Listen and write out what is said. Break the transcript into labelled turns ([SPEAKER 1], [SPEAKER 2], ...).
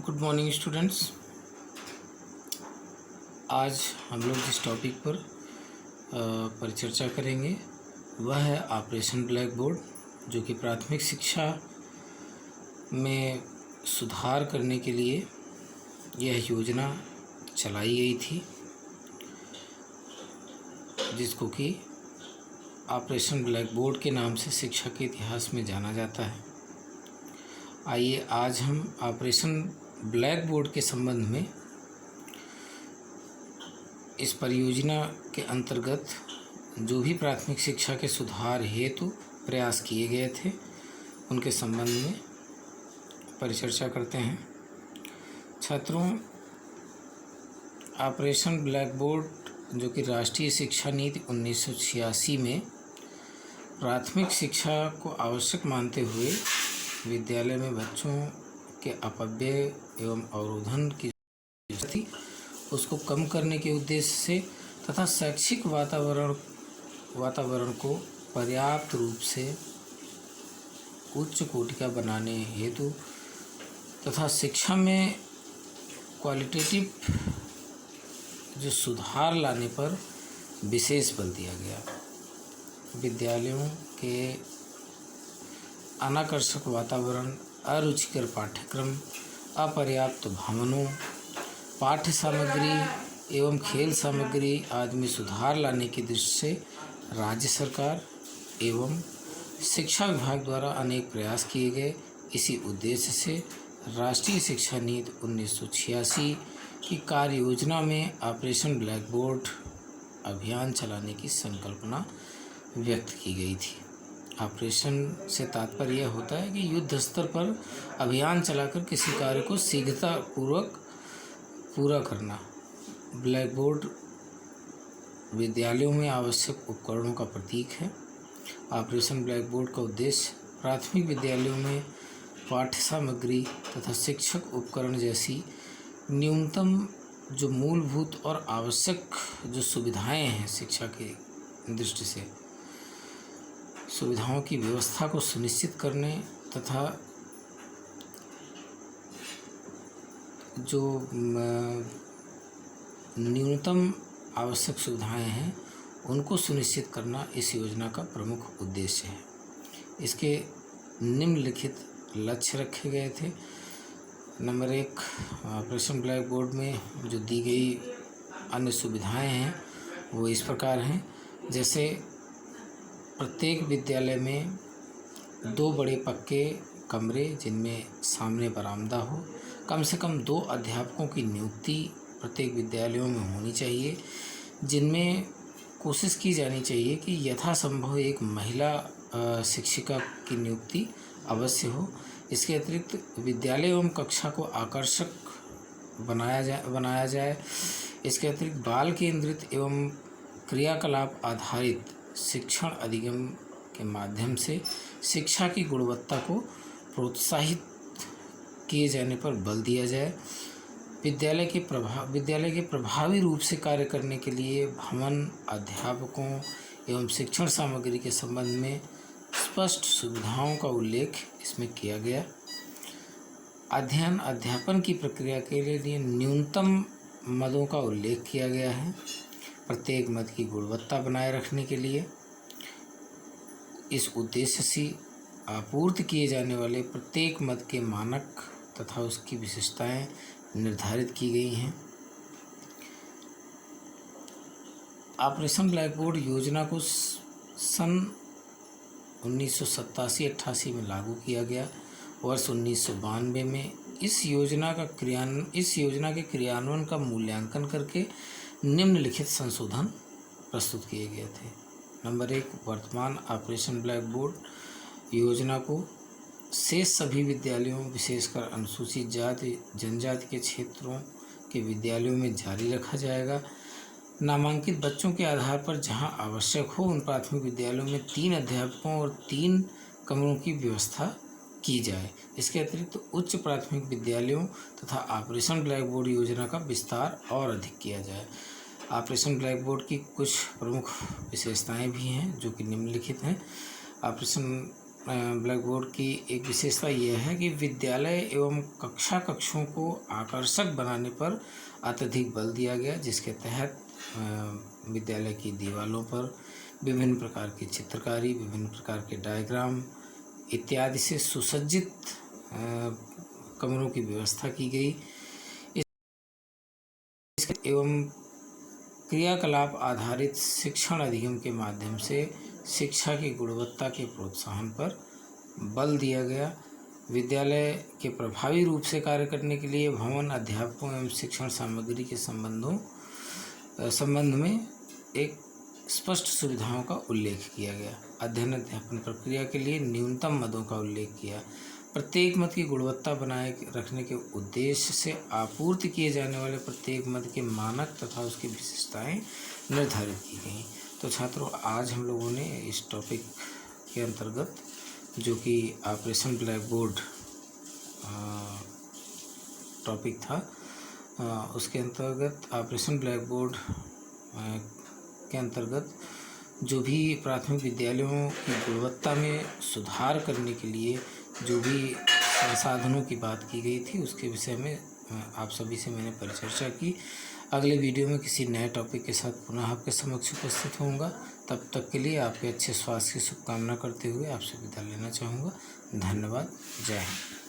[SPEAKER 1] Good morning students. आज हम लोग जिस टॉपिक पर परिचर्चा करेंगे वह है ऑपरेशन ब्लैक बोर्ड, जो कि प्राथमिक शिक्षा में सुधार करने के लिए यह योजना चलाई गई थी, जिसको कि ऑपरेशन ब्लैक बोर्ड के नाम से शिक्षा के इतिहास में जाना जाता है। आइए आज हम ऑपरेशन ब्लैक बोर्ड के संबंध में इस परियोजना के अंतर्गत जो भी प्राथमिक शिक्षा के सुधार हेतु प्रयास किए गए थे उनके संबंध में परिचर्चा करते हैं। छात्रों, ऑपरेशन ब्लैक बोर्ड जो कि राष्ट्रीय शिक्षा नीति 1986 में प्राथमिक शिक्षा को आवश्यक मानते हुए विद्यालय में बच्चों के अपव्यय एवं अवरोधन की थी, उसको कम करने के उद्देश्य से तथा शैक्षिक वातावरण को पर्याप्त रूप से उच्च कोटि का बनाने हेतु तथा शिक्षा में क्वालिटेटिव जो सुधार लाने पर विशेष बल दिया गया। विद्यालयों के अनाकर्षक वातावरण, अरुचिकर पाठ्यक्रम, अपर्याप्त भवनों, पाठ्य सामग्री एवं खेल सामग्री आदि में सुधार लाने की दृष्टि से राज्य सरकार एवं शिक्षा विभाग द्वारा अनेक प्रयास किए गए। इसी उद्देश्य से राष्ट्रीय शिक्षा नीति 1986 की कार्य योजना में ऑपरेशन ब्लैक बोर्ड अभियान चलाने की संकल्पना व्यक्त की गई थी। ऑपरेशन से तात्पर्य यह होता है कि युद्ध स्तर पर अभियान चलाकर किसी कार्य को शीघ्रतापूर्वक पूरा करना। ब्लैक बोर्ड विद्यालयों में आवश्यक उपकरणों का प्रतीक है। ऑपरेशन ब्लैक बोर्ड का उद्देश्य प्राथमिक विद्यालयों में पाठ्य सामग्री तथा शिक्षक उपकरण जैसी न्यूनतम जो मूलभूत और आवश्यक जो सुविधाएं हैं शिक्षा की दृष्टि से, सुविधाओं की व्यवस्था को सुनिश्चित करने तथा जो न्यूनतम आवश्यक सुविधाएं हैं उनको सुनिश्चित करना इस योजना का प्रमुख उद्देश्य है। इसके निम्नलिखित लक्ष्य रखे गए थे। नंबर 1, ऑपरेशन ब्लैक बोर्ड में जो दी गई अन्य सुविधाएं हैं वो इस प्रकार हैं। जैसे प्रत्येक विद्यालय में 2 बड़े पक्के कमरे जिनमें सामने बरामदा हो, कम से कम 2 अध्यापकों की नियुक्ति प्रत्येक विद्यालयों में होनी चाहिए, जिनमें कोशिश की जानी चाहिए कि यथासंभव एक महिला शिक्षिका की नियुक्ति अवश्य हो। इसके अतिरिक्त विद्यालय एवं कक्षा को आकर्षक बनाया जाए। इसके अतिरिक्त बाल केंद्रित एवं क्रियाकलाप आधारित शिक्षण अधिगम के माध्यम से शिक्षा की गुणवत्ता को प्रोत्साहित किए जाने पर बल दिया जाए। विद्यालय के प्रभावी रूप से कार्य करने के लिए भवन, अध्यापकों एवं शिक्षण सामग्री के संबंध में स्पष्ट सुविधाओं का उल्लेख इसमें किया गया। अध्ययन अध्यापन की प्रक्रिया के लिए न्यूनतम मदों का उल्लेख किया गया है। प्रत्येक मद की गुणवत्ता बनाए रखने के लिए इस उद्देश्य से आपूर्ति किए जाने वाले प्रत्येक मद के मानक तथा उसकी विशेषताएं निर्धारित की गई हैं। ऑपरेशन ब्लैक बोर्ड योजना को सन 1987-88 में लागू किया गया। वर्ष 1992 में इस योजना के क्रियान्वयन का मूल्यांकन करके निम्नलिखित संशोधन प्रस्तुत किए गए थे। नंबर 1, वर्तमान ऑपरेशन ब्लैक बोर्ड योजना को शेष सभी विद्यालयों, विशेषकर अनुसूचित जाति जनजाति के क्षेत्रों के विद्यालयों में जारी रखा जाएगा। नामांकित बच्चों के आधार पर जहां आवश्यक हो उन प्राथमिक विद्यालयों में 3 अध्यापकों और 3 कमरों की व्यवस्था की जाए। इसके अतिरिक्त उच्च प्राथमिक विद्यालयों तथा ऑपरेशन ब्लैक बोर्ड योजना का विस्तार और अधिक किया जाए। ऑपरेशन ब्लैक बोर्ड की कुछ प्रमुख विशेषताएं भी हैं जो कि निम्नलिखित हैं। ऑपरेशन ब्लैक बोर्ड की एक विशेषता यह है कि विद्यालय एवं कक्षों को आकर्षक बनाने पर अत्यधिक बल दिया गया, जिसके तहत विद्यालय की दीवारों पर विभिन्न प्रकार की चित्रकारी, विभिन्न प्रकार के डायग्राम इत्यादि से सुसज्जित कमरों की व्यवस्था की गई। एवं क्रियाकलाप आधारित शिक्षण अधिगम के माध्यम से शिक्षा की गुणवत्ता के प्रोत्साहन पर बल दिया गया। विद्यालय के प्रभावी रूप से कार्य करने के लिए भवन, अध्यापकों एवं शिक्षण सामग्री के संबंध में एक स्पष्ट सुविधाओं का उल्लेख किया गया। अध्ययन अध्यापन प्रक्रिया के लिए न्यूनतम मदों का उल्लेख किया। प्रत्येक मद की गुणवत्ता बनाए रखने के उद्देश्य से आपूर्ति किए जाने वाले प्रत्येक मद के मानक तथा उसकी विशेषताएं निर्धारित की गई। तो छात्रों, आज हम लोगों ने इस टॉपिक के अंतर्गत, जो कि ऑपरेशन ब्लैक बोर्ड टॉपिक था, उसके अंतर्गत ऑपरेशन ब्लैक बोर्ड के अंतर्गत जो भी प्राथमिक विद्यालयों की गुणवत्ता में सुधार करने के लिए जो भी संसाधनों की बात की गई थी, उसके विषय में आप सभी से मैंने परिचर्चा की। अगले वीडियो में किसी नए टॉपिक के साथ पुनः आपके समक्ष उपस्थित होऊंगा। तब तक के लिए आपके अच्छे स्वास्थ्य की शुभकामना करते हुए आपसे विदा लेना चाहूँगा। धन्यवाद। जय हिंद।